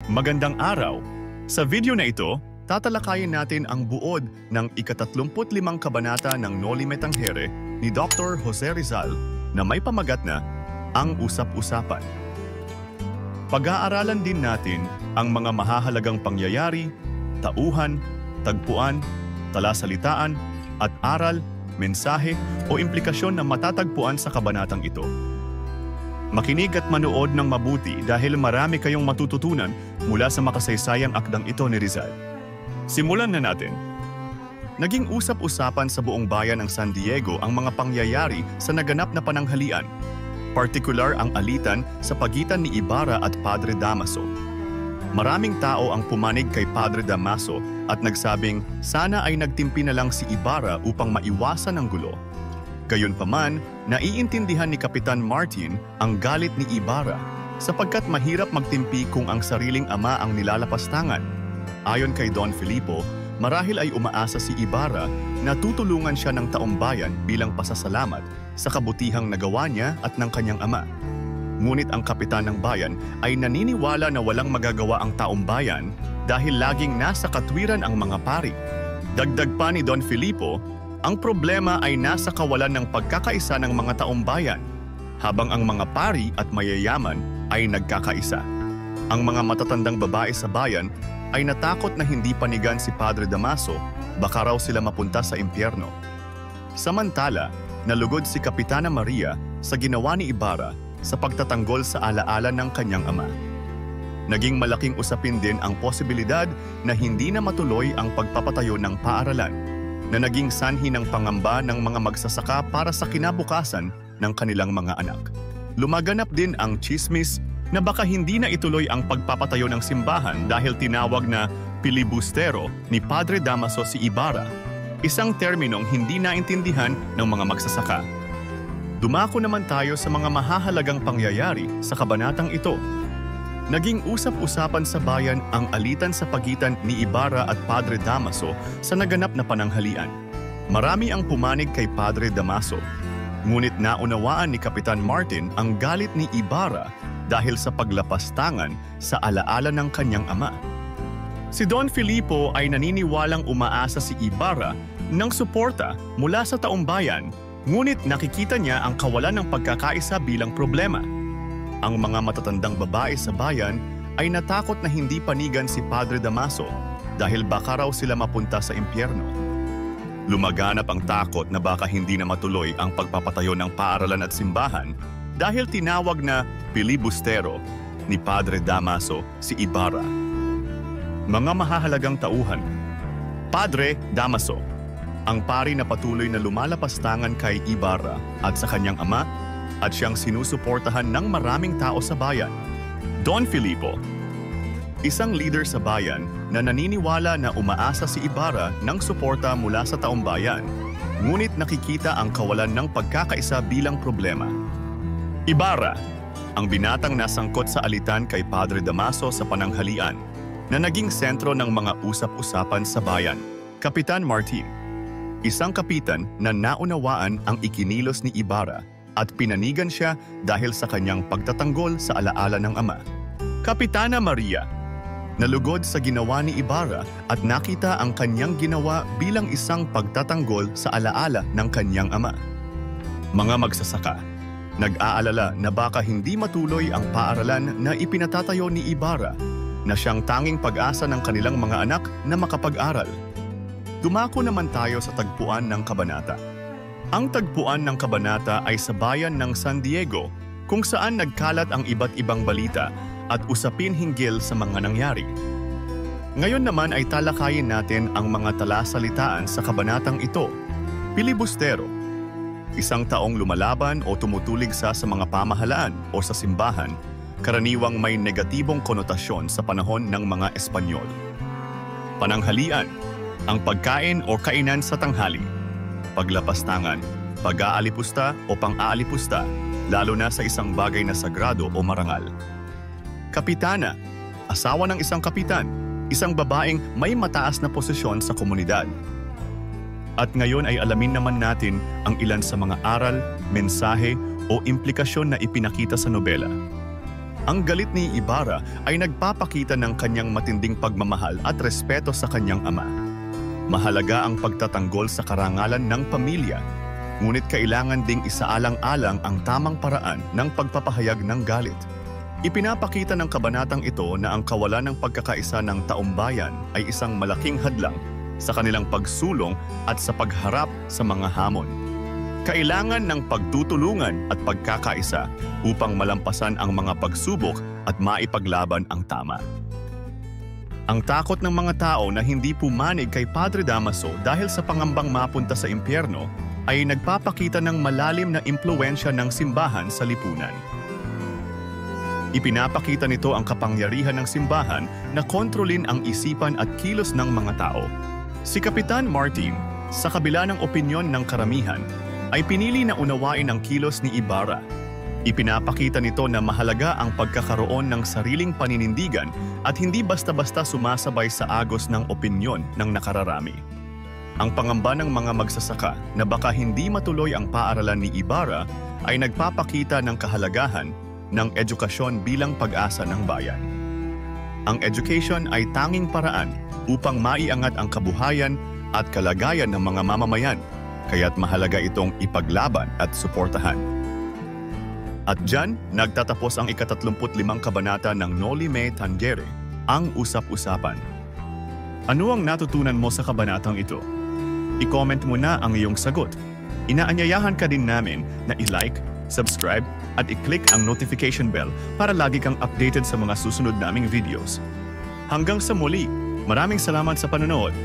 Magandang araw! Sa video na ito, tatalakayin natin ang buod ng ika-35 kabanata ng Noli Me Tangere ni Dr. Jose Rizal na may pamagat na Ang Usap-Usapan. Pag-aaralan din natin ang mga mahahalagang pangyayari, tauhan, tagpuan, talasalitaan, at aral, mensahe o implikasyon na matatagpuan sa kabanatang ito. Makinig at manood ng mabuti dahil marami kayong matututunan mula sa makasaysayang akdang ito ni Rizal. Simulan na natin. Naging usap-usapan sa buong bayan ng San Diego ang mga pangyayari sa naganap na pananghalian, partikular ang alitan sa pagitan ni Ibarra at Padre Damaso. Maraming tao ang pumanig kay Padre Damaso at nagsabing sana ay nagtimpi na lang si Ibarra upang maiwasan ang gulo. Gayunpaman, naiintindihan ni Kapitan Martin ang galit ni Ibarra sapagkat mahirap magtimpi kung ang sariling ama ang nilalapastangan. Ayon kay Don Filipo, marahil ay umaasa si Ibarra na tutulungan siya ng taumbayan bilang pasasalamat sa kabutihang nagawa niya at ng kanyang ama. Ngunit ang kapitan ng bayan ay naniniwala na walang magagawa ang taumbayan dahil laging nasa katwiran ang mga pari. Dagdag pa ni Don Filipo, ang problema ay nasa kawalan ng pagkakaisa ng mga taumbayan, habang ang mga pari at mayayaman ay nagkakaisa. Ang mga matatandang babae sa bayan ay natakot na hindi panigan si Padre Damaso, baka raw sila mapunta sa impyerno. Samantala, nalugod si Kapitana Maria sa ginawa ni Ibarra sa pagtatanggol sa alaala ng kanyang ama. Naging malaking usapin din ang posibilidad na hindi na matuloy ang pagpapatayo ng paaralan, na naging sanhi ng pangamba ng mga magsasaka para sa kinabukasan ng kanilang mga anak. Lumaganap din ang tsismis na baka hindi na ituloy ang pagpapatayo ng simbahan dahil tinawag na pilibustero ni Padre Damaso si Ibarra, isang terminong hindi naintindihan ng mga magsasaka. Dumako naman tayo sa mga mahahalagang pangyayari sa kabanatang ito. Naging usap-usapan sa bayan ang alitan sa pagitan ni Ibarra at Padre Damaso sa naganap na pananghalian. Marami ang pumanig kay Padre Damaso, ngunit naunawaan ni Kapitan Martin ang galit ni Ibarra dahil sa paglapastangan sa alaala ng kanyang ama. Si Don Filipo ay naniniwalang umaasa si Ibarra ng suporta mula sa taumbayan, ngunit nakikita niya ang kawalan ng pagkakaisa bilang problema. Ang mga matatandang babae sa bayan ay natakot na hindi panigan si Padre Damaso dahil baka raw sila mapunta sa impyerno. Lumaganap ang takot na baka hindi na matuloy ang pagpapatayo ng paaralan at simbahan dahil tinawag na pilibustero ni Padre Damaso si Ibarra. Mga mahahalagang tauhan. Padre Damaso, ang pari na patuloy na lumalapastangan kay Ibarra at sa kanyang ama at siyang sinusuportahan ng maraming tao sa bayan. Don Filipo, isang leader sa bayan na naniniwala na umaasa si Ibarra ng suporta mula sa taumbayan, ngunit nakikita ang kawalan ng pagkakaisa bilang problema. Ibarra, ang binatang nasangkot sa alitan kay Padre Damaso sa pananghalian, na naging sentro ng mga usap-usapan sa bayan. Kapitan Martin, isang kapitan na naunawaan ang ikinilos ni Ibarra at pinanigan siya dahil sa kanyang pagtatanggol sa alaala ng ama. Kapitana Maria, nalugod sa ginawa ni Ibarra at nakita ang kanyang ginawa bilang isang pagtatanggol sa alaala ng kanyang ama. Mga magsasaka, nag-aalala na baka hindi matuloy ang paaralan na ipinatatayo ni Ibarra, na siyang tanging pag-asa ng kanilang mga anak na makapag-aral. Dumako naman tayo sa tagpuan ng kabanata. Ang tagpuan ng kabanata ay sa bayan ng San Diego, kung saan nagkalat ang iba't ibang balita at usapin hinggil sa mga nangyari. Ngayon naman ay talakayin natin ang mga talasalitaan sa kabanatang ito. Pilibustero, isang taong lumalaban o tumutulig sa mga pamahalaan o sa simbahan, karaniwang may negatibong konotasyon sa panahon ng mga Espanyol. Pananghalian, ang pagkain o kainan sa tanghali. Paglapastangan, pag-aalipusta o pang-aalipusta, lalo na sa isang bagay na sagrado o marangal. Kapitana, asawa ng isang kapitan, isang babaeng may mataas na posisyon sa komunidad. At ngayon ay alamin naman natin ang ilan sa mga aral, mensahe o implikasyon na ipinakita sa nobela. Ang galit ni Ibarra ay nagpapakita ng kanyang matinding pagmamahal at respeto sa kanyang ama. Mahalaga ang pagtatanggol sa karangalan ng pamilya, ngunit kailangan ding isaalang-alang ang tamang paraan ng pagpapahayag ng galit. Ipinapakita ng kabanatang ito na ang kawalan ng pagkakaisa ng taumbayan ay isang malaking hadlang sa kanilang pagsulong at sa pagharap sa mga hamon. Kailangan ng pagtutulungan at pagkakaisa upang malampasan ang mga pagsubok at maipaglaban ang tama. Ang takot ng mga tao na hindi pumanig kay Padre Damaso dahil sa pangambang mapunta sa impyerno ay nagpapakita ng malalim na impluwensya ng simbahan sa lipunan. Ipinapakita nito ang kapangyarihan ng simbahan na kontrolin ang isipan at kilos ng mga tao. Si Kapitan Martin, sa kabila ng opinyon ng karamihan, ay pinili na unawain ang kilos ni Ibarra. Ipinapakita nito na mahalaga ang pagkakaroon ng sariling paninindigan at hindi basta-basta sumasabay sa agos ng opinyon ng nakararami. Ang pangamba ng mga magsasaka na baka hindi matuloy ang paaralan ni Ibarra ay nagpapakita ng kahalagahan ng edukasyon bilang pag-asa ng bayan. Ang education ay tanging paraan upang maiangat ang kabuhayan at kalagayan ng mga mamamayan, kaya't mahalaga itong ipaglaban at suportahan. At dyan, nagtatapos ang ika-35 kabanata ng Noli Me Tangere, ang usap-usapan. Ano ang natutunan mo sa kabanatang ito? I-comment mo na ang iyong sagot. Inaanyayahan ka din namin na i-like, subscribe, at i-click ang notification bell para lagi kang updated sa mga susunod naming videos. Hanggang sa muli, maraming salamat sa panonood.